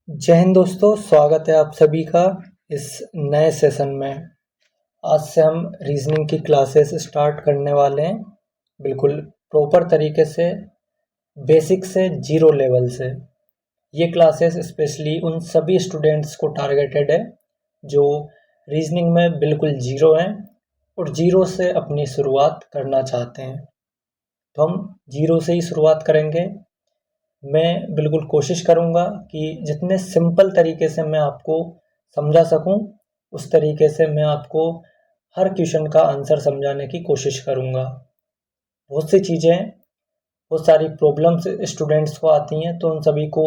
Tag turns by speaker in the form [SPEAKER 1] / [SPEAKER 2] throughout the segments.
[SPEAKER 1] जय हिंद दोस्तों, स्वागत है आप सभी का इस नए सेशन में। आज से हम रीजनिंग की क्लासेस स्टार्ट करने वाले हैं, बिल्कुल प्रॉपर तरीके से, बेसिक से जीरो लेवल से। ये क्लासेस स्पेशली उन सभी स्टूडेंट्स को टारगेटेड है जो रीजनिंग में बिल्कुल जीरो हैं और जीरो से अपनी शुरुआत करना चाहते हैं। तो हम जीरो से ही शुरुआत करेंगे। मैं बिल्कुल कोशिश करूँगा कि जितने सिंपल तरीके से मैं आपको समझा सकूँ, उस तरीके से मैं आपको हर क्वेश्चन का आंसर समझाने की कोशिश करूँगा। बहुत सी चीज़ें, बहुत सारी प्रॉब्लम्स स्टूडेंट्स को आती हैं, तो उन सभी को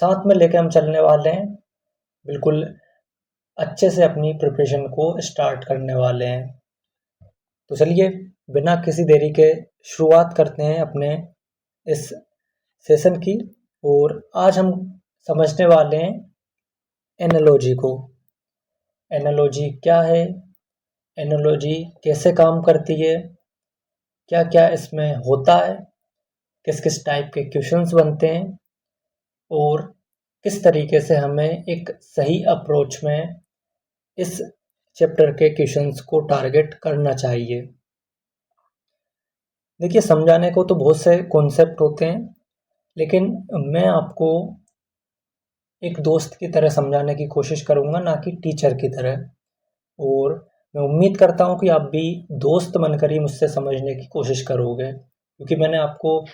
[SPEAKER 1] साथ में लेके हम चलने वाले हैं। बिल्कुल अच्छे से अपनी प्रिपरेशन को स्टार्ट करने वाले हैं। तो चलिए बिना किसी देरी के शुरुआत करते हैं अपने इस सेशन की। और आज हम समझने वाले हैं एनालॉजी को। एनालॉजी क्या है, एनालॉजी कैसे काम करती है, क्या क्या इसमें होता है, किस किस टाइप के क्वेश्चंस बनते हैं और किस तरीके से हमें एक सही अप्रोच में इस चैप्टर के क्वेश्चंस को टारगेट करना चाहिए। देखिए, समझाने को तो बहुत से कॉन्सेप्ट होते हैं, लेकिन मैं आपको एक दोस्त की तरह समझाने की कोशिश करूँगा, ना कि टीचर की तरह। और मैं उम्मीद करता हूँ कि आप भी दोस्त बनकर ही मुझसे समझने की कोशिश करोगे, क्योंकि मैंने आपको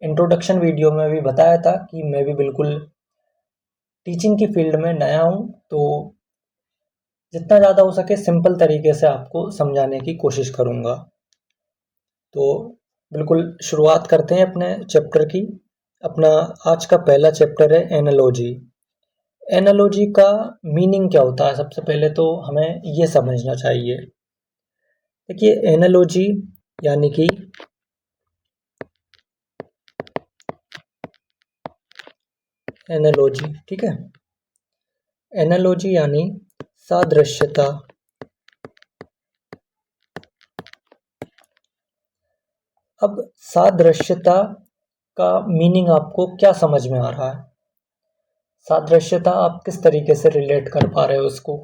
[SPEAKER 1] इंट्रोडक्शन वीडियो में भी बताया था कि मैं भी बिल्कुल टीचिंग की फील्ड में नया हूँ। तो जितना ज़्यादा हो सके सिंपल तरीके से आपको समझाने की कोशिश करूँगा। तो बिल्कुल शुरुआत करते हैं अपने चैप्टर की। अपना आज का पहला चैप्टर है एनालॉजी। एनालॉजी का मीनिंग क्या होता है, सबसे पहले तो हमें ये समझना चाहिए। देखिए, एनालॉजी यानी कि एनालॉजी, ठीक है, एनालॉजी यानी सादृश्यता। अब सादृश्यता का मीनिंग आपको क्या समझ में आ रहा है? सादृश्यता आप किस तरीके से रिलेट कर पा रहे हो उसको?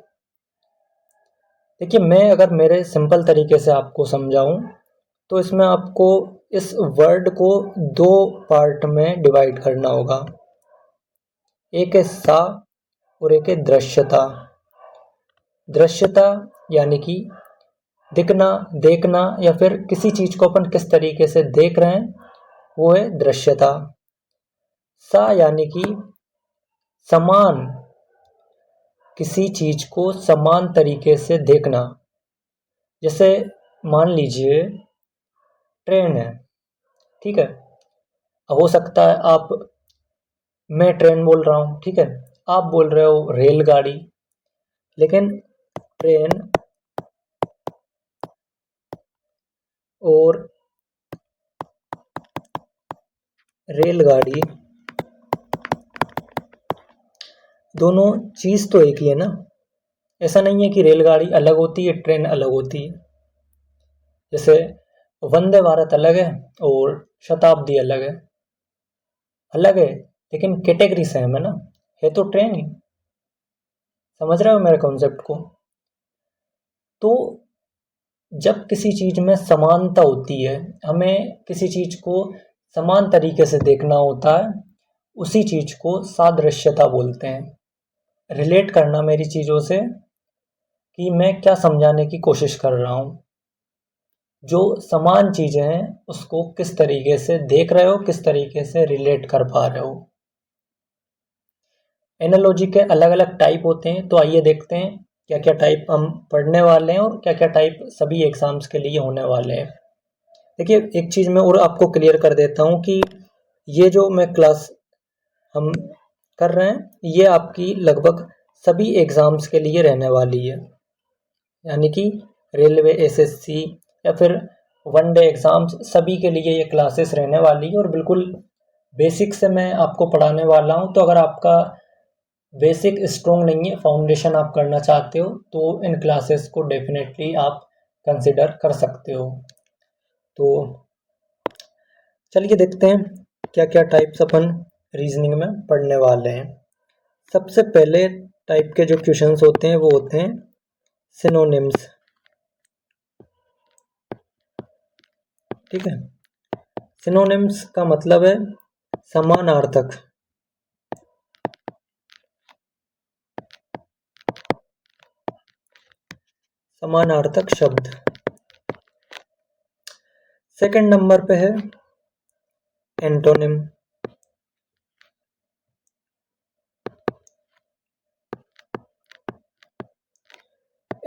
[SPEAKER 1] देखिए, मैं अगर मेरे सिंपल तरीके से आपको समझाऊं तो इसमें आपको इस वर्ड को दो पार्ट में डिवाइड करना होगा। एक है सा और एक है दृश्यता। दृश्यता यानी कि दिखना, देखना, या फिर किसी चीज को अपन किस तरीके से देख रहे हैं, वो है दृश्यता। सा यानी कि समान, किसी चीज को समान तरीके से देखना। जैसे मान लीजिए ट्रेन है, ठीक है। अब हो सकता है मैं ट्रेन बोल रहा हूँ, ठीक है, आप बोल रहे हो रेलगाड़ी। लेकिन ट्रेन और रेलगाड़ी दोनों चीज तो एक ही है ना। ऐसा नहीं है कि रेलगाड़ी अलग होती है, ट्रेन अलग होती है। जैसे वंदे भारत अलग है और शताब्दी अलग है। अलग है लेकिन कैटेगरी सेम है ना, है तो ट्रेन ही। समझ रहे हो मेरे कॉन्सेप्ट को? तो जब किसी चीज में समानता होती है, हमें किसी चीज को समान तरीके से देखना होता है, उसी चीज को सादृश्यता बोलते हैं। रिलेट करना मेरी चीजों से कि मैं क्या समझाने की कोशिश कर रहा हूँ। जो समान चीजें हैं उसको किस तरीके से देख रहे हो, किस तरीके से रिलेट कर पा रहे हो। एनालॉजी के अलग अलग टाइप होते हैं, तो आइए देखते हैं क्या क्या टाइप हम पढ़ने वाले हैं और क्या क्या टाइप सभी एग्जाम्स के लिए होने वाले हैं। देखिए, एक चीज़ मैं और आपको क्लियर कर देता हूँ कि ये जो मैं क्लास हम कर रहे हैं, ये आपकी लगभग सभी एग्ज़ाम्स के लिए रहने वाली है। यानी कि रेलवे, एसएससी या फिर वन डे एग्ज़ाम्स, सभी के लिए ये क्लासेस रहने वाली है। और बिल्कुल बेसिक से मैं आपको पढ़ाने वाला हूँ। तो अगर आपका बेसिक स्ट्रॉन्ग नहीं है, फाउंडेशन आप करना चाहते हो, तो इन क्लासेस को डेफिनेटली आप कंसिडर कर सकते हो। तो चलिए देखते हैं क्या क्या टाइप्स अपन रीजनिंग में पढ़ने वाले हैं। सबसे पहले टाइप के जो क्वेश्चंस होते हैं वो होते हैं सिनोनिम्स। ठीक है, सिनोनिम्स का मतलब है समानार्थक। समानार्थक शब्द। सेकंड नंबर पे है एंटोनिम।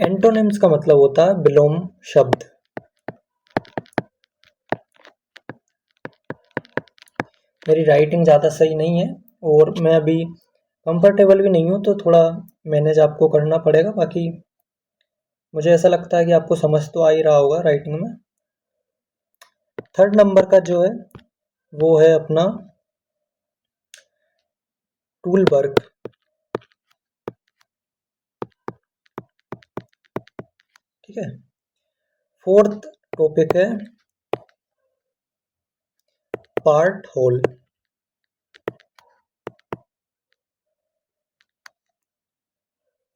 [SPEAKER 1] एंटोनिम्स का मतलब होता है विलोम शब्द। मेरी राइटिंग ज़्यादा सही नहीं है और मैं अभी कंफर्टेबल भी नहीं हूँ, तो थोड़ा मैनेज आपको करना पड़ेगा। बाकी मुझे ऐसा लगता है कि आपको समझ तो आ ही रहा होगा राइटिंग में। थर्ड नंबर का जो है वो है अपना टूल वर्क। ठीक है, फोर्थ टॉपिक है part whole.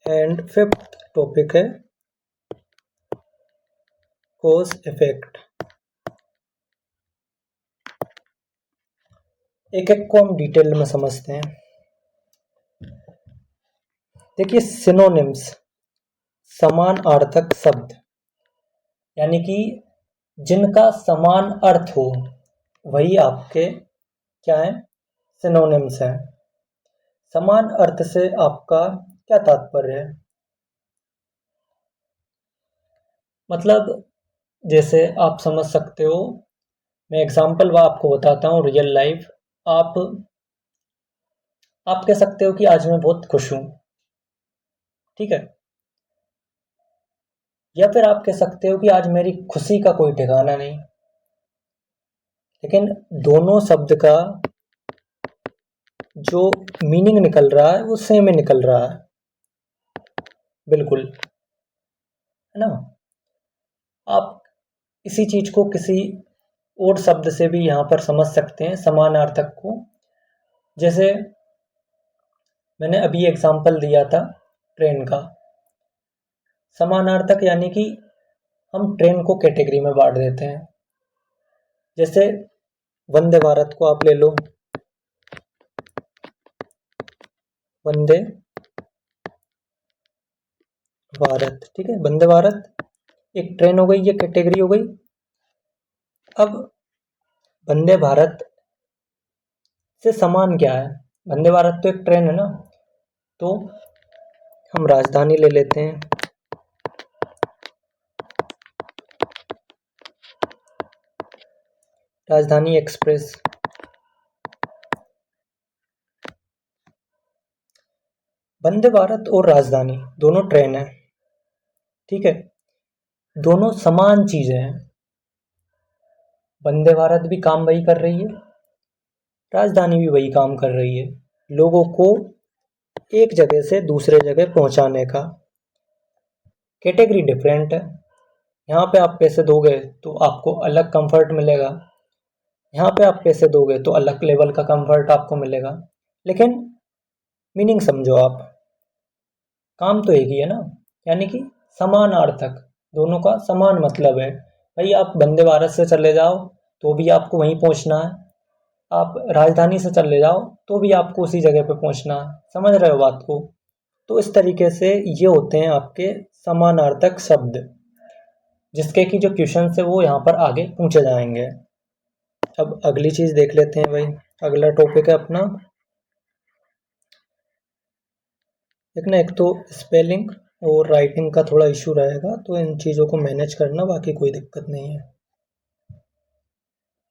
[SPEAKER 1] And fifth topic है कॉज इफेक्ट। एक एक को हम डिटेल में समझते हैं। देखिए, सिनोनिम्स समानार्थक शब्द, यानी कि जिनका समान अर्थ हो वही आपके क्या है, सिनोनिम्स हैं। समान अर्थ से आपका क्या तात्पर्य है? मतलब जैसे आप समझ सकते हो, मैं एग्जांपल आपको बताता हूँ रियल लाइफ। आप आप कह सकते हो कि आज मैं बहुत खुश हूँ। ठीक है, या फिर आप कह सकते हो कि आज मेरी खुशी का कोई ठिकाना नहीं। लेकिन दोनों शब्द का जो मीनिंग निकल रहा है वो सेम ही निकल रहा है, बिल्कुल, है ना। आप इसी चीज को किसी और शब्द से भी यहाँ पर समझ सकते हैं, समानार्थक को। जैसे मैंने अभी एग्जांपल दिया था ट्रेन का। समानार्थक यानी कि हम ट्रेन को कैटेगरी में बांट देते हैं। जैसे वंदे भारत को आप ले लो, वंदे भारत। ठीक है, वंदे भारत एक ट्रेन हो गई, ये कैटेगरी हो गई। अब वंदे भारत से समान क्या है? वंदे भारत तो एक ट्रेन है ना। तो हम राजधानी ले लेते हैं। राजधानी एक्सप्रेस। वंदे भारत और राजधानी दोनों ट्रेन है। ठीक है, दोनों समान चीजें हैं। वंदे भारत भी काम वही कर रही है, राजधानी भी वही काम कर रही है, लोगों को एक जगह से दूसरे जगह पहुंचाने का। कैटेगरी डिफरेंट है। यहाँ पे आप पैसे दोगे तो आपको अलग कंफर्ट मिलेगा, यहाँ पे आप पैसे दोगे तो अलग लेवल का कंफर्ट आपको मिलेगा। लेकिन मीनिंग समझो आप, काम तो एक ही है ना। यानी कि समानार्थक, दोनों का समान मतलब है। भाई आप वंदे भारत से चले जाओ तो भी आपको वहीं पहुंचना है, आप राजधानी से चले जाओ तो भी आपको उसी जगह पे पहुंचना है। समझ रहे हो बात को? तो इस तरीके से ये होते हैं आपके समानार्थक शब्द, जिसके की जो क्वेश्चन है वो यहाँ पर आगे पूछे जाएंगे। अब अगली चीज देख लेते हैं भाई। अगला टॉपिक है अपना, एक ना, एक तो स्पेलिंग और राइटिंग का थोड़ा इशू रहेगा, तो इन चीज़ों को मैनेज करना, बाकी कोई दिक्कत नहीं है।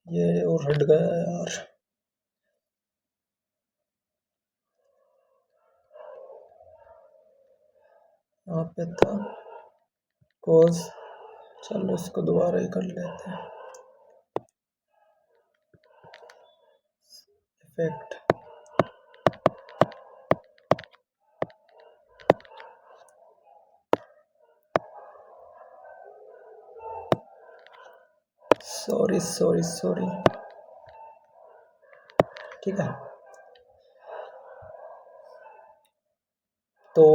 [SPEAKER 1] ये और हट गया यार। यहाँ पे था कोज, चलो इसको दोबारा ही कर लेते हैं। इफेक्ट। Sorry sorry sorry. ठीक है, तो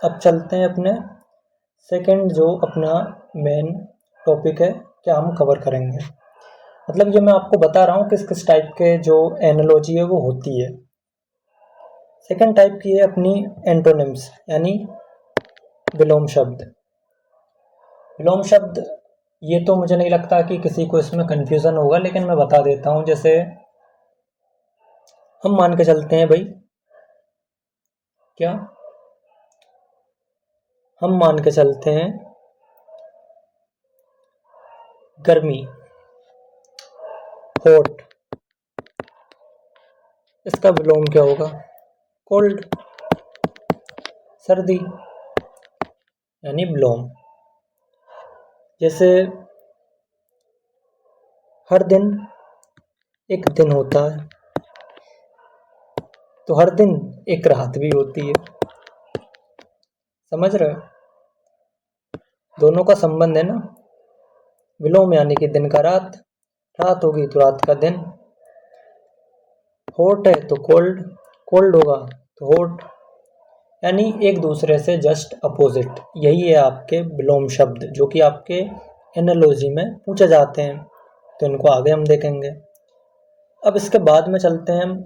[SPEAKER 1] अब चलते हैं अपने सेकंड जो अपना मेन टॉपिक है, क्या हम कवर करेंगे। मतलब ये मैं आपको बता रहा हूँ किस किस टाइप के जो एनालॉजी है वो होती है। सेकंड टाइप की है अपनी एंटोनिम्स, यानी विलोम शब्द। विलोम शब्द ये तो मुझे नहीं लगता कि किसी को इसमें कन्फ्यूज़न होगा, लेकिन मैं बता देता हूँ। जैसे हम मान के चलते हैं भाई, क्या हम मान के चलते हैं गर्मी, हॉट, इसका विलोम क्या होगा? कोल्ड। सर्दी यानी विलोम। जैसे हर दिन एक दिन होता है, तो हर दिन एक रात भी होती है। समझ रहे हो? दोनों का संबंध है ना। विलोम यानी कि दिन का रात, रात होगी तो रात का दिन। हॉट है तो कोल्ड, कोल्ड होगा तो हॉट, यानी एक दूसरे से जस्ट अपोजिट। यही है आपके विलोम शब्द, जो कि आपके एनालॉजी में पूछे जाते हैं। तो इनको आगे हम देखेंगे। अब इसके बाद में चलते हैं हम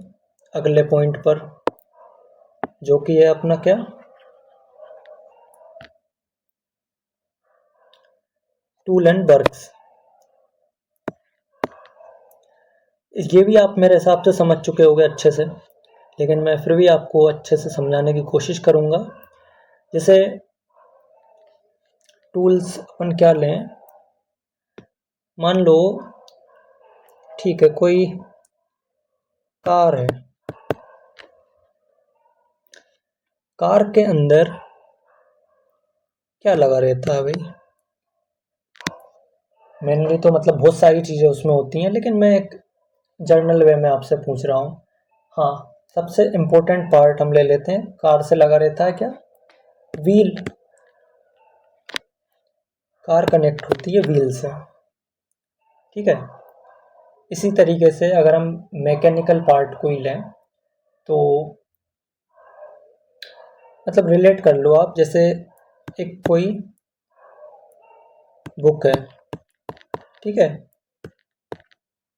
[SPEAKER 1] अगले पॉइंट पर, जो कि है अपना क्या, टूल एंड वर्क्स। ये भी आप मेरे हिसाब से समझ चुके होंगे अच्छे से, लेकिन मैं फिर भी आपको अच्छे से समझाने की कोशिश करूँगा। जैसे टूल्स अपन क्या लें, मान लो ठीक है कोई कार है, कार के अंदर क्या लगा रहता है भाई? मेनली तो मतलब बहुत सारी चीज़ें उसमें होती हैं, लेकिन मैं एक जर्नल वे में आपसे पूछ रहा हूँ। हाँ, सबसे इम्पोर्टेंट पार्ट हम ले लेते हैं, कार से लगा रहता है क्या? व्हील। कार कनेक्ट होती है व्हील से, ठीक है। इसी तरीके से अगर हम मैकेनिकल पार्ट को ही लें तो मतलब रिलेट कर लो आप। जैसे एक कोई बुक है, ठीक है।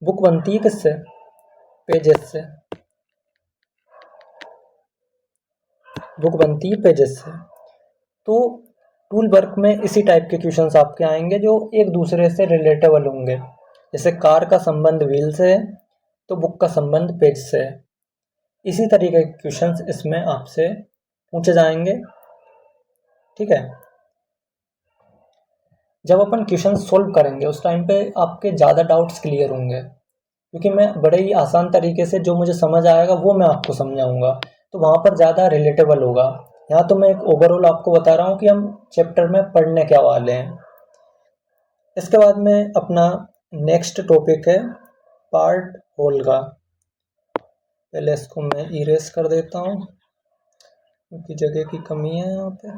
[SPEAKER 1] बुक बनती है किससे? पेजेस से। बुक बनती है पेजेस से। तो टूल वर्क में इसी टाइप के क्वेश्चंस आपके आएंगे जो एक दूसरे से रिलेटेबल होंगे। जैसे कार का संबंध व्हील से है, तो बुक का संबंध पेज से है। इसी तरीके के क्वेश्चंस इसमें आपसे पूछे जाएंगे, ठीक है। जब अपन क्वेश्चन सोल्व करेंगे उस टाइम पे आपके ज़्यादा डाउट्स क्लियर होंगे, क्योंकि मैं बड़े ही आसान तरीके से जो मुझे समझ आएगा वो मैं आपको समझाऊंगा, तो वहाँ पर ज़्यादा रिलेटेबल होगा। यहाँ तो मैं एक ओवरऑल आपको बता रहा हूँ कि हम चैप्टर में पढ़ने क्या वाले हैं। इसके बाद में अपना नेक्स्ट टॉपिक है पार्ट होल का। पहले इसको मैं इरेज कर देता हूँ क्योंकि जगह की कमी है यहाँ पे।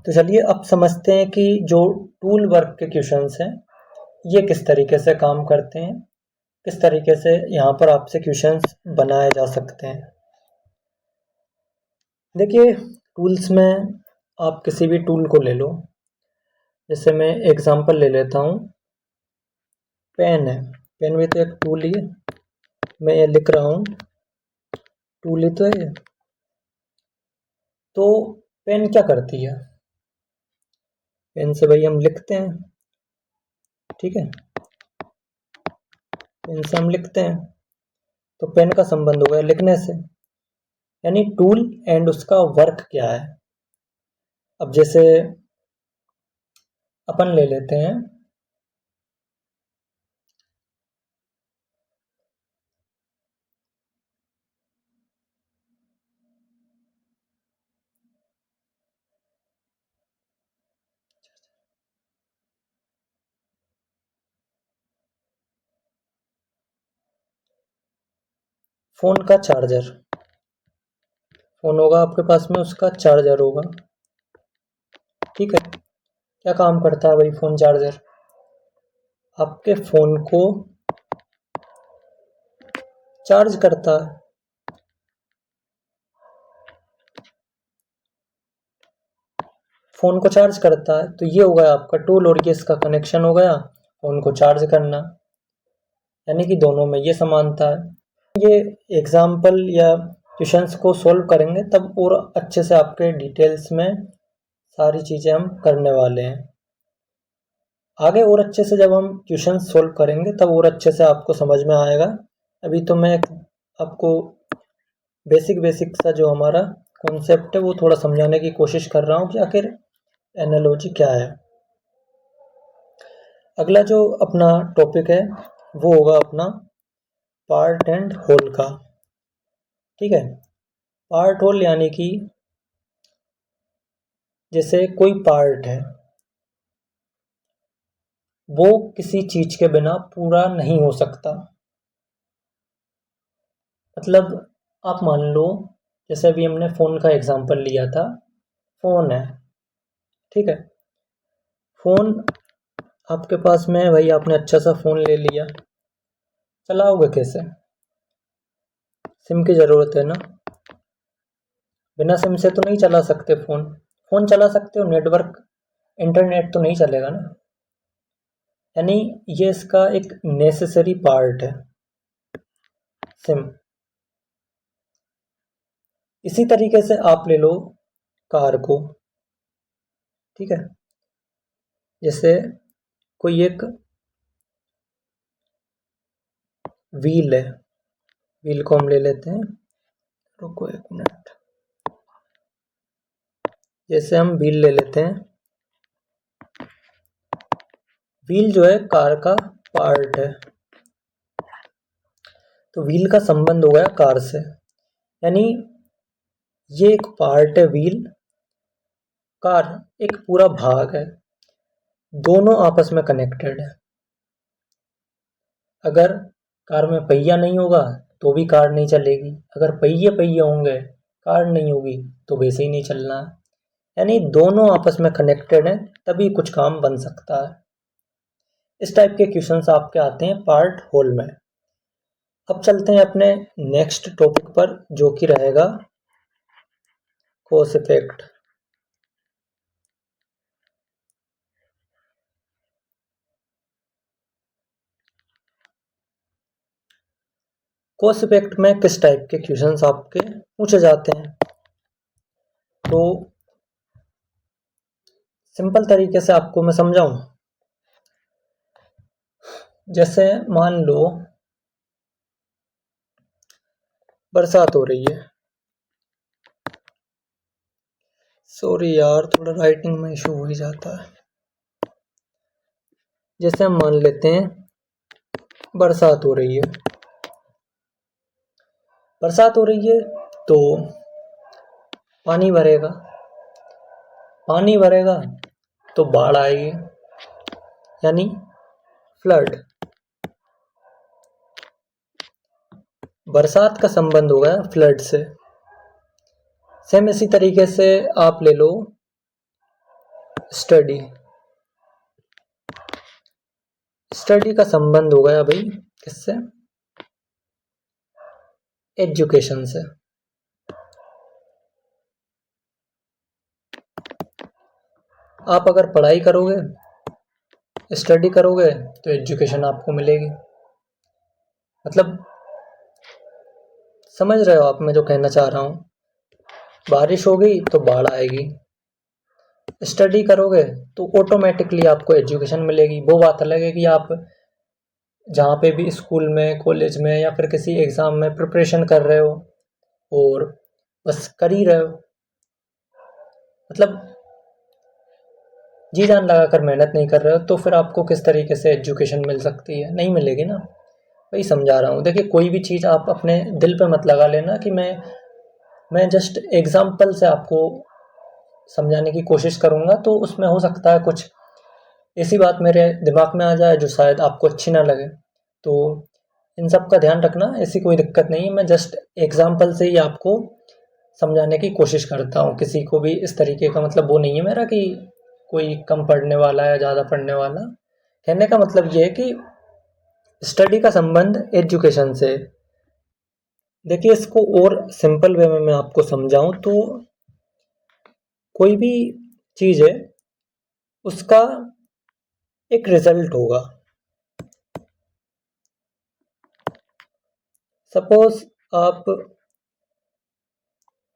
[SPEAKER 1] तो चलिए अब समझते हैं कि जो टूल वर्क के क्वेश्चंस हैं ये किस तरीके से काम करते हैं, किस तरीके से यहाँ पर आपसे क्वेश्चंस बनाए जा सकते हैं। देखिए टूल्स में आप किसी भी टूल को ले लो। जैसे मैं एग्जांपल ले लेता हूँ, पेन है, पेन भी तो एक टूल ही है। मैं ये लिख रहा हूँ, टूल ही तो है ये। तो पेन क्या करती है? पेन से भाई हम लिखते हैं, ठीक है। पेन से हम लिखते हैं, तो पेन का संबंध हो गया लिखने से। यानी टूल एंड उसका वर्क क्या है। अब जैसे अपन ले लेते हैं फोन का चार्जर। फोन होगा आपके पास में, उसका चार्जर होगा, ठीक है। क्या काम करता है भाई फोन चार्जर? आपके फ़ोन को चार्ज करता है। फ़ोन को चार्ज करता है तो ये हो गया आपका टूल और ये इसका कनेक्शन हो गया फ़ोन को चार्ज करना, यानी कि दोनों में ये समानता है। ये एग्जाम्पल या क्वेश्चंस को सॉल्व करेंगे तब और अच्छे से आपके डिटेल्स में सारी चीज़ें हम करने वाले हैं। आगे और अच्छे से जब हम क्वेश्चन सॉल्व करेंगे तब और अच्छे से आपको समझ में आएगा। अभी तो मैं आपको बेसिक सा जो हमारा कॉन्सेप्ट है वो थोड़ा समझाने की कोशिश कर रहा हूँ कि आखिर एनालॉजी क्या है। अगला जो अपना टॉपिक है वो होगा अपना पार्ट एंड होल का। ठीक है, पार्ट होल यानी कि जैसे कोई पार्ट है वो किसी चीज के बिना पूरा नहीं हो सकता। मतलब आप मान लो जैसे अभी हमने फ़ोन का एग्जांपल लिया था, फ़ोन है, ठीक है, फ़ोन आपके पास में है भाई, आपने अच्छा सा फ़ोन ले लिया, चलाओगे कैसे? सिम की ज़रूरत है ना, बिना सिम से तो नहीं चला सकते फ़ोन। फ़ोन चला सकते हो, नेटवर्क इंटरनेट तो नहीं चलेगा ना, यानी ये इसका एक नेसेसरी पार्ट है सिम। इसी तरीके से आप ले लो कार को, ठीक है, जैसे कोई एक व्हील है, व्हील को हम ले लेते हैं, रुको एक मिनट, जैसे हम व्हील ले लेते हैं, व्हील जो है कार का पार्ट है, तो व्हील का संबंध हो गया कार से, यानी ये एक पार्ट है व्हील, कार एक पूरा भाग है, दोनों आपस में कनेक्टेड है। अगर कार में पहिया नहीं होगा तो भी कार नहीं चलेगी, अगर पहिए होंगे कार नहीं होगी तो वैसे ही नहीं चलना है, यानी दोनों आपस में कनेक्टेड हैं तभी कुछ काम बन सकता है। इस टाइप के क्वेश्चंस आपके आते हैं पार्ट होल में। अब चलते हैं अपने नेक्स्ट टॉपिक पर जो कि रहेगा कॉस इफेक्ट। कॉस इफेक्ट में किस टाइप के क्वेश्चंस आपके पूछे जाते हैं, तो सिंपल तरीके से आपको मैं समझाऊं। जैसे मान लो बरसात हो रही है, सॉरी यार थोड़ा राइटिंग में इशू हो ही जाता है। जैसे हम मान लेते हैं बरसात हो रही है, बरसात हो रही है तो पानी भरेगा, पानी भरेगा तो बाढ़ आएगी, यानी फ्लड। बरसात का संबंध हो गया फ्लड से। सेम इसी तरीके से आप ले लो स्टडी, स्टडी का संबंध हो गया भाई किससे? एजुकेशन से। आप अगर पढ़ाई करोगे, स्टडी करोगे तो एजुकेशन आपको मिलेगी। मतलब समझ रहे हो आप मैं जो कहना चाह रहा हूँ? बारिश हो गई तो बाढ़ आएगी, स्टडी करोगे तो ऑटोमेटिकली आपको एजुकेशन मिलेगी। वो बात अलग है कि आप जहाँ पे भी स्कूल में, कॉलेज में या फिर किसी एग्ज़ाम में प्रिपरेशन कर रहे हो और बस कर ही रहे हो, मतलब जी जान लगा कर मेहनत नहीं कर रहे हो, तो फिर आपको किस तरीके से एजुकेशन मिल सकती है? नहीं मिलेगी ना। वही समझा रहा हूँ। देखिए कोई भी चीज़ आप अपने दिल पे मत लगा लेना कि मैं जस्ट एग्जाम्पल से आपको समझाने की कोशिश करूँगा, तो उसमें हो सकता है कुछ ऐसी बात मेरे दिमाग में आ जाए जो शायद आपको अच्छी ना लगे, तो इन सब का ध्यान रखना, ऐसी कोई दिक्कत नहीं है। मैं जस्ट एग्जाम्पल से ही आपको समझाने की कोशिश करता हूँ, किसी को भी इस तरीके का मतलब वो नहीं है मेरा कि कोई कम पढ़ने वाला है या ज़्यादा पढ़ने वाला, कहने का मतलब ये है कि स्टडी का संबंध एजुकेशन से। देखिए, इसको और सिंपल वे में मैं आपको समझाऊं तो कोई भी चीज़ है, उसका एक रिजल्ट होगा। सपोज आप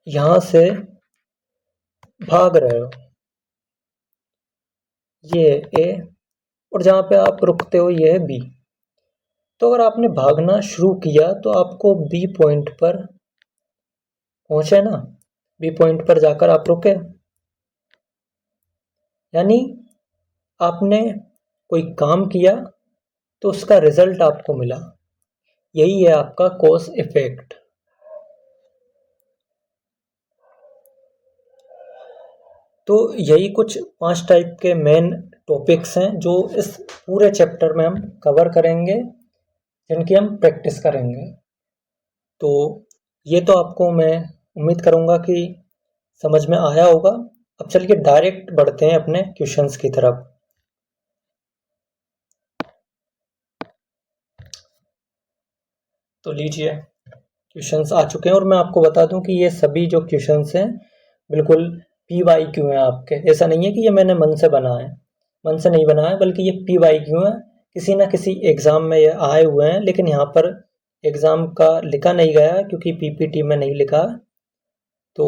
[SPEAKER 1] यहाँ से भाग रहे हो, ये है ए, और जहाँ पे आप रुकते हो ये है बी। तो अगर आपने भागना शुरू किया तो आपको बी पॉइंट पर पहुंचे ना, बी पॉइंट पर जाकर आप रुके, यानी आपने कोई काम किया तो उसका रिजल्ट आपको मिला। यही है आपका कॉज इफेक्ट। तो यही कुछ 5 टाइप के मेन टॉपिक्स हैं जो इस पूरे चैप्टर में हम कवर करेंगे, जिनकी हम प्रैक्टिस करेंगे। तो ये तो आपको मैं उम्मीद करूँगा कि समझ में आया होगा। अब चलिए डायरेक्ट बढ़ते हैं अपने क्वेश्चंस की तरफ। तो लीजिए, क्वेश्चंस आ चुके हैं और मैं आपको बता दूं कि ये सभी जो क्वेश्चंस हैं बिल्कुल पी वाई क्यू हैं आपके। ऐसा नहीं है कि ये मैंने मन से बनाए हैं, मन से नहीं बनाया, बल्कि ये पी वाई क्यू है, किसी ना किसी एग्ज़ाम में ये आए हुए हैं, लेकिन यहाँ पर एग्ज़ाम का लिखा नहीं गया है क्योंकि पीपीटी में नहीं लिखा। तो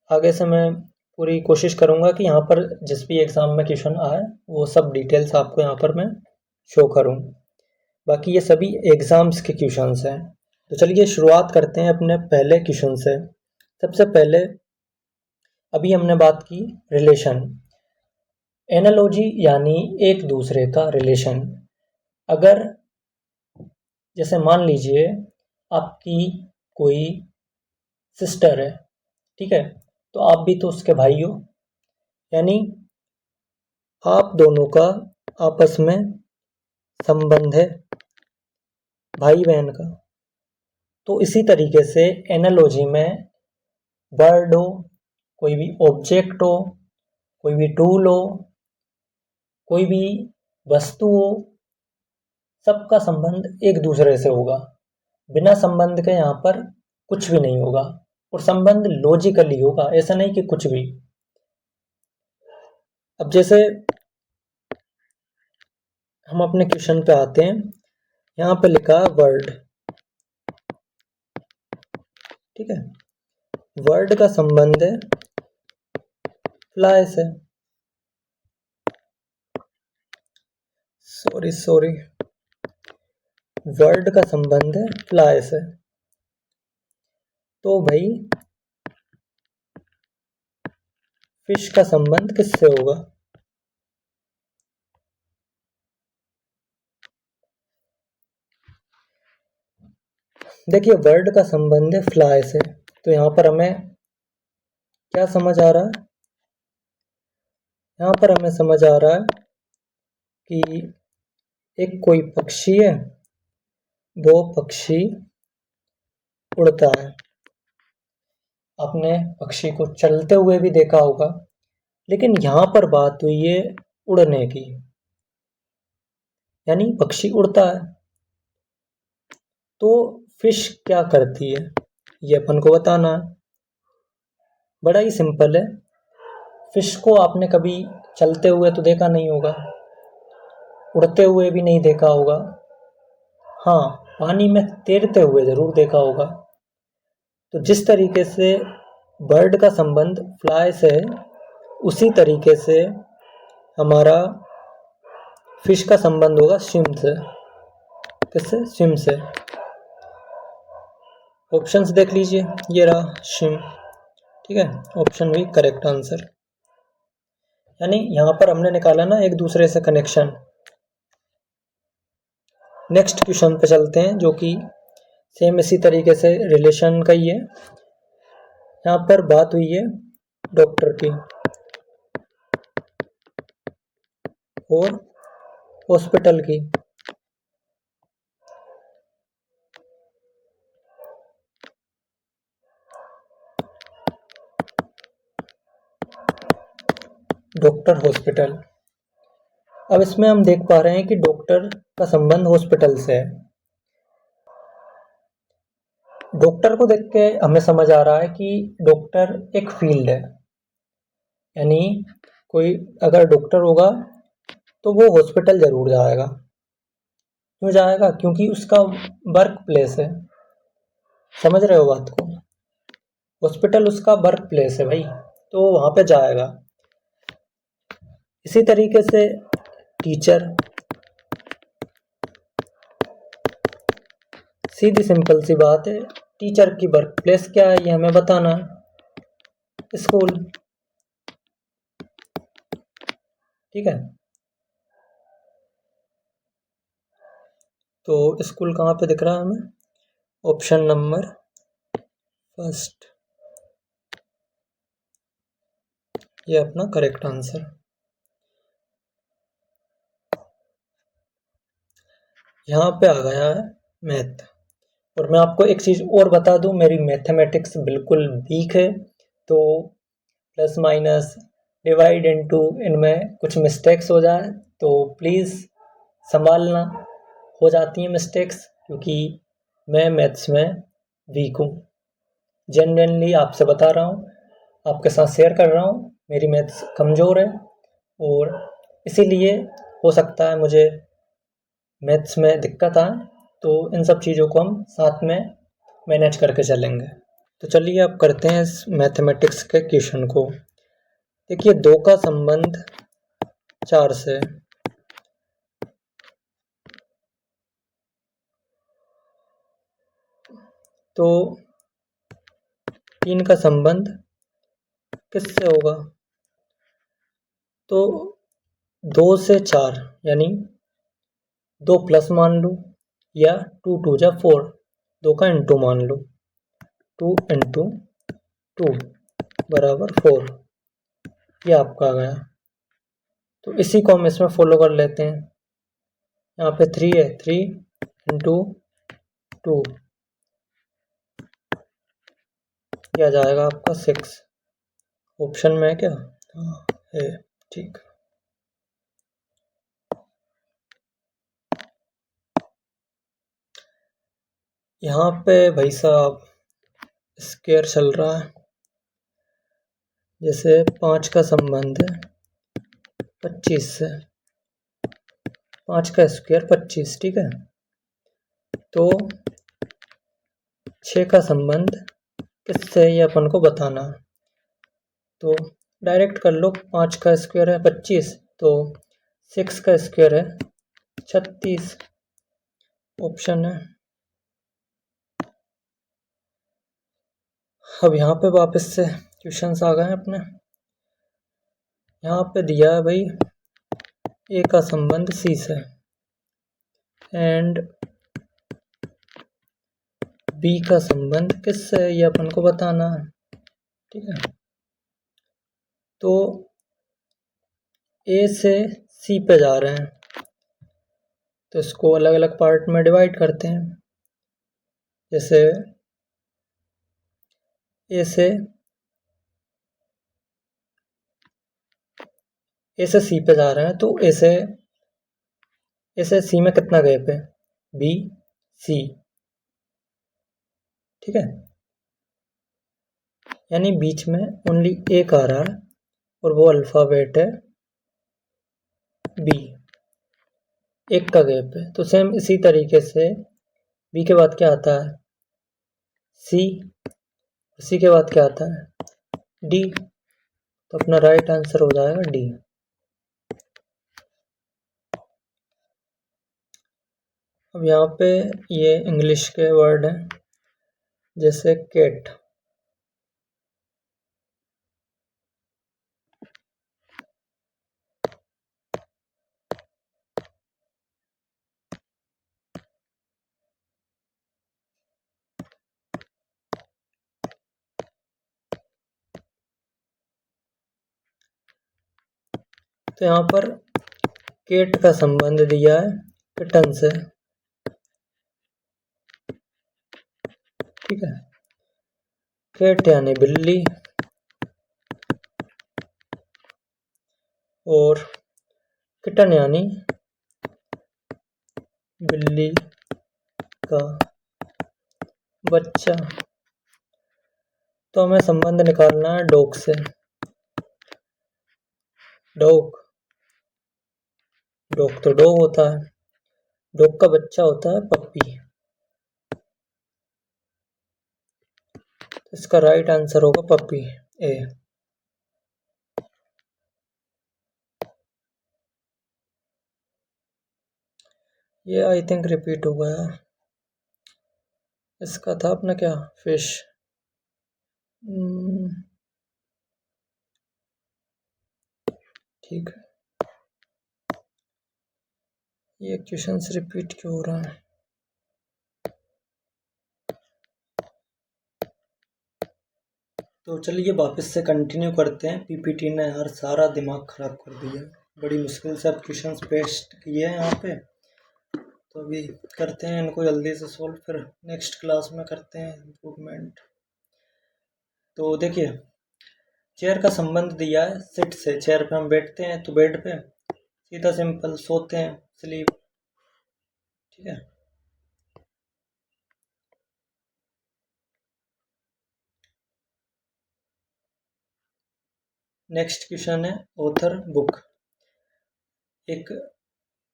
[SPEAKER 1] आगे से मैं पूरी कोशिश करूँगा कि यहाँ पर जिस भी एग्ज़ाम में क्वेश्चन आए वो सब डिटेल्स आपको यहाँ पर मैं शो करूँ। बाकी ये सभी एग्ज़ाम्स के क्वेश्चंस हैं। तो चलिए शुरुआत करते हैं अपने पहले क्वेश्चन से। सबसे पहले अभी हमने बात की रिलेशन, एनालॉजी यानी एक दूसरे का रिलेशन। अगर जैसे मान लीजिए आपकी कोई सिस्टर है, ठीक है, तो आप भी तो उसके भाई हो, यानी आप दोनों का आपस में संबंध है भाई बहन का। तो इसी तरीके से एनालॉजी में वर्ड हो, कोई भी ऑब्जेक्ट हो, कोई भी टूल हो, कोई भी वस्तु हो, सबका संबंध एक दूसरे से होगा। बिना संबंध के यहाँ पर कुछ भी नहीं होगा, और संबंध लॉजिकली होगा, ऐसा नहीं कि कुछ भी। अब जैसे हम अपने क्वेश्चन पे आते हैं, यहाँ पे लिखा है वर्ड, ठीक है। वर्ड का संबंध है फ्लाई से, सॉरी, वर्ड का संबंध है फ्लाई से। तो भाई फिश का संबंध किससे होगा? देखिए, वर्ड का संबंध है फ्लाई से, तो यहाँ पर हमें क्या समझ आ रहा है? यहाँ पर हमें समझ आ रहा है कि एक कोई पक्षी है, वो पक्षी उड़ता है। आपने पक्षी को चलते हुए भी देखा होगा, लेकिन यहाँ पर बात हुई है उड़ने की, यानी पक्षी उड़ता है। तो फिश क्या करती है ये अपन को बताना है। बड़ा ही सिंपल है। फिश को आपने कभी चलते हुए तो देखा नहीं होगा, उड़ते हुए भी नहीं देखा होगा, हाँ पानी में तैरते हुए जरूर देखा होगा। तो जिस तरीके से बर्ड का संबंध फ्लाई से है, उसी तरीके से हमारा फिश का संबंध होगा स्विम से। किससे? स्विम से। ऑप्शंस देख लीजिए, ये रहा स्विम, ठीक है, ऑप्शन भी करेक्ट आंसर। यानी यहाँ पर हमने निकाला ना एक दूसरे से कनेक्शन। नेक्स्ट क्वेश्चन पे चलते हैं, जो कि सेम इसी तरीके से रिलेशन का ही है। यहाँ पर बात हुई है डॉक्टर की और हॉस्पिटल की। डॉक्टर हॉस्पिटल, अब इसमें हम देख पा रहे हैं कि डॉक्टर का संबंध हॉस्पिटल से है। डॉक्टर को देख के हमें समझ आ रहा है कि डॉक्टर एक फील्ड है, यानी कोई अगर डॉक्टर होगा तो वो हॉस्पिटल जरूर जाएगा। क्यों जाएगा? क्योंकि उसका वर्क प्लेस है। समझ रहे हो बात को? हॉस्पिटल उसका वर्क प्लेस है भाई, तो वहां पे जाएगा। इसी तरीके से टीचर, सीधी सिंपल सी बात है, टीचर की वर्क प्लेस क्या है ये हमें बताना है, स्कूल। ठीक है, तो स्कूल कहाँ पे दिख रहा है हमें? ऑप्शन नंबर फर्स्ट, ये अपना करेक्ट आंसर। यहाँ पे आ गया है मैथ। और मैं आपको एक चीज़ और बता दूं, मेरी मैथमेटिक्स बिल्कुल वीक है, तो प्लस माइनस डिवाइड इनटू इनमें कुछ मिस्टेक्स हो जाए तो प्लीज़ संभालना। हो जाती हैं मिस्टेक्स, क्योंकि मैं मैथ्स में वीक हूँ। जेन्युइनली आपसे बता रहा हूँ, आपके साथ शेयर कर रहा हूँ, मेरी मैथ्स कमज़ोर है और इसीलिए हो सकता है मुझे मैथ्स में दिक्कत आए। तो इन सब चीज़ों को हम साथ में मैनेज करके चलेंगे। तो चलिए अब करते हैं इस मैथमेटिक्स के क्वेश्चन को। देखिए, 2 का संबंध 4 से, तो 3 का संबंध किससे होगा? तो 2 से 4, यानी 2 प्लस मान लो, या 2 2 जा 4, 2 का इंटू मान लो, 2 इंटू 2 बराबर 4, ये आपका आ गया। तो इसी को हम इसमें फॉलो कर लेते हैं। यहाँ पे 3 है, 3 इंटू 2, ये आ जाएगा आपका 6। ऑप्शन में है क्या? हाँ है, ठीक। यहाँ पे भाई साहब स्क्वायर चल रहा है, जैसे 5 का संबंध है 25 से, 5 का स्क्वायर 25, ठीक है। तो 6 का संबंध किससे है ये अपन को बताना है। तो डायरेक्ट कर लो, 5 का स्क्वायर है 25, तो 6 का स्क्वायर है 36, ऑप्शन है। अब यहाँ पे वापस से क्वेश्चंस आ गए अपने। यहाँ पे दिया है भाई ए का संबंध सी से एंड बी का संबंध किससे है ये अपन को बताना है, ठीक है। तो ए से सी पे जा रहे हैं, तो इसको अलग अलग पार्ट में डिवाइड करते हैं। जैसे ए से सी पे जा रहे हैं, तो ए से सी में कितना गैप है? बी सी, ठीक है। यानी बीच में ओनली एक आ रहा है और वो अल्फ़ाबेट है बी, एक का गैप है। तो सेम इसी तरीके से बी के बाद क्या आता है? सी, सी के बाद क्या आता है? डी। तो अपना राइट आंसर हो जाएगा डी। अब यहाँ पे ये इंग्लिश के वर्ड हैं, जैसे कैट, तो यहाँ पर कैट का संबंध दिया है किटन से, ठीक है। कैट यानी बिल्ली, और किटन यानी बिल्ली का बच्चा। तो हमें संबंध निकालना है डॉग से। डॉग डॉग तो डॉग होता है, डॉग का बच्चा होता है पप्पी। इसका राइट आंसर होगा पप्पी, ए। ये आई थिंक रिपीट हो गया। इसका था अपना क्या, फिश। ठीक है, ये क्वेश्चन रिपीट क्यों हो रहा है? तो चलिए वापस से कंटिन्यू करते हैं। पीपीटी ने हर सारा दिमाग खराब कर दिया, बड़ी मुश्किल से अब क्वेश्चंस पेस्ट किए हैं यहाँ पे। तो अभी करते हैं इनको जल्दी से सोल्व, फिर नेक्स्ट क्लास में करते हैं इम्प्रूवमेंट। तो देखिए, चेयर का संबंध दिया है सिट से। चेयर पे हम बैठते हैं तो बेड पे, सीधा सिंपल सोते हैं, स्लीप। ठीक है, नेक्स्ट क्वेश्चन है ऑथर बुक। एक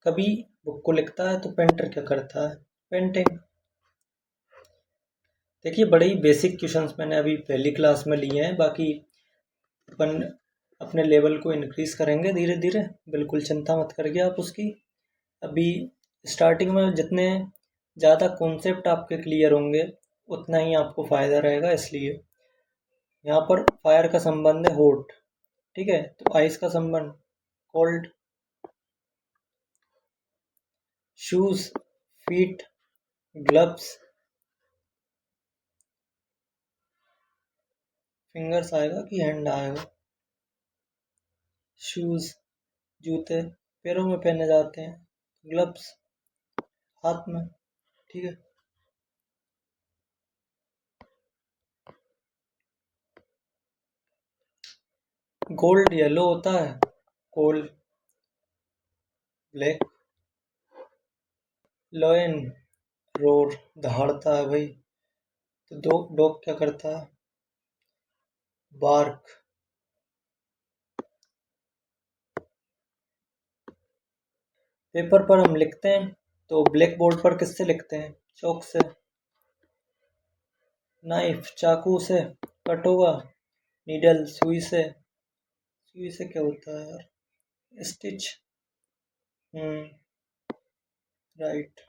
[SPEAKER 1] कवि बुक को लिखता है तो पेंटर क्या करता है? पेंटिंग। देखिए, बड़े ही बेसिक क्वेश्चंस मैंने अभी पहली क्लास में लिए हैं, बाकी अपन अपने लेवल को इंक्रीज करेंगे धीरे धीरे, बिल्कुल चिंता मत करिए आप उसकी। अभी स्टार्टिंग में जितने ज़्यादा कॉन्सेप्ट आपके क्लियर होंगे उतना ही आपको फ़ायदा रहेगा। इसलिए यहाँ पर फायर का संबंध है हॉट, ठीक है, तो आइस का संबंध cold. Shoes, feet, gloves, fingers आएगा कि हैंड आएगा? शूज़ जूते पैरों में पहने जाते हैं, ग्लव्स हाथ में। ठीक है, गोल्ड येलो होता है, कोल ब्लैक। लॉयन रोर, दहाड़ता है भाई। तो डॉग क्या करता है? बार्क। पेपर पर हम लिखते हैं तो ब्लैक बोर्ड पर किससे लिखते हैं? चौक से। नाइफ चाकू से कट होगा। नीडल सुई से। सुई से क्या होता है यार? स्टिच। राइट।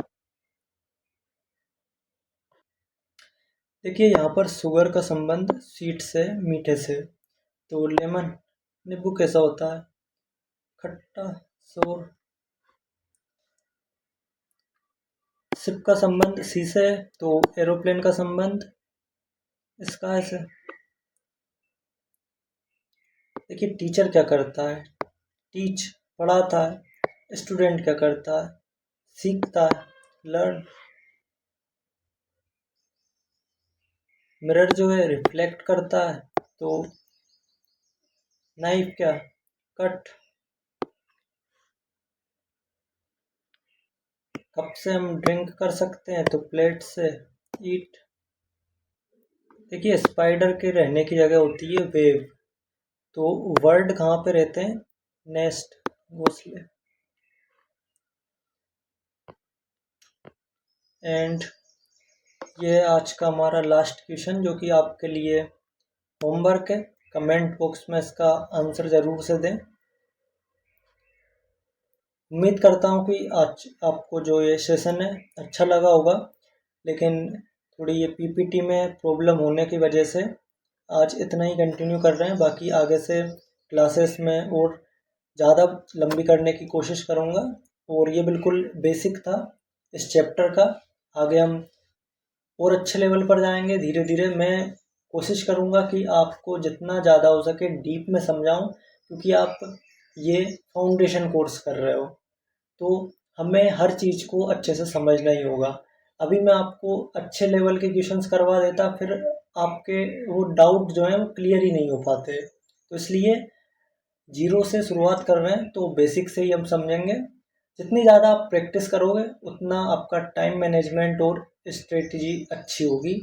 [SPEAKER 1] देखिए, यहाँ पर शुगर का संबंध स्वीट से, मीठे से। तो लेमन, नींबू कैसा होता है? खट्टा, सोर। शिप का संबंध सी से, तो एरोप्लेन का संबंध स्काई से। देखिए, टीचर क्या करता है? टीच, पढ़ाता है। स्टूडेंट क्या करता है? सीखता है, लर्न। मिरर जो है रिफ्लेक्ट करता है, तो नाइफ क्या? कट। कप से हम ड्रिंक कर सकते हैं तो प्लेट से ईट। देखिए, स्पाइडर के रहने की जगह होती है वेव, तो वर्ड कहाँ पे रहते हैं? नेस्ट, घोंसले। एंड ये आज का हमारा लास्ट क्वेश्चन, जो कि आपके लिए होमवर्क है। कमेंट बॉक्स में इसका आंसर ज़रूर से दें। उम्मीद करता हूँ कि आज आपको जो ये सेशन है अच्छा लगा होगा, लेकिन थोड़ी ये पीपीटी में प्रॉब्लम होने की वजह से आज इतना ही कंटिन्यू कर रहे हैं। बाकी आगे से क्लासेस में और ज़्यादा लंबी करने की कोशिश करूँगा। और ये बिल्कुल बेसिक था इस चैप्टर का। आगे हम और अच्छे लेवल पर जाएंगे धीरे धीरे। मैं कोशिश करूँगा कि आपको जितना ज़्यादा हो सके डीप में समझाऊँ, क्योंकि आप ये फाउंडेशन कोर्स कर रहे हो, तो हमें हर चीज़ को अच्छे से समझना ही होगा। अभी मैं आपको अच्छे लेवल के क्वेश्चंस करवा देता, फिर आपके वो डाउट जो है वो क्लियर ही नहीं हो पाते। तो इसलिए जीरो से शुरुआत कर रहे हैं तो बेसिक से ही हम समझेंगे। जितनी ज़्यादा आप प्रैक्टिस करोगे उतना आपका टाइम मैनेजमेंट और स्ट्रेटजी अच्छी होगी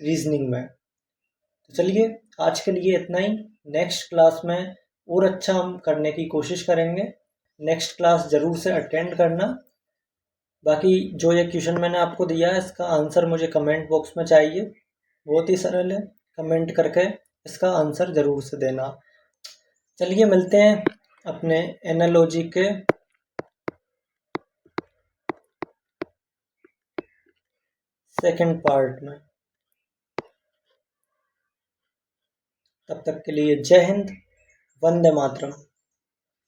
[SPEAKER 1] रीजनिंग में। तो चलिए आज के लिए इतना ही। नेक्स्ट क्लास में और अच्छा हम करने की कोशिश करेंगे। नेक्स्ट क्लास ज़रूर से अटेंड करना। बाकी जो ये क्वेश्चन मैंने आपको दिया है इसका आंसर मुझे कमेंट बॉक्स में चाहिए। बहुत ही सरल है, कमेंट करके इसका आंसर ज़रूर से देना। चलिए मिलते हैं अपने एनालॉजी के सेकंड पार्ट में। तब तक के लिए जय हिंद, वंदे मातरम।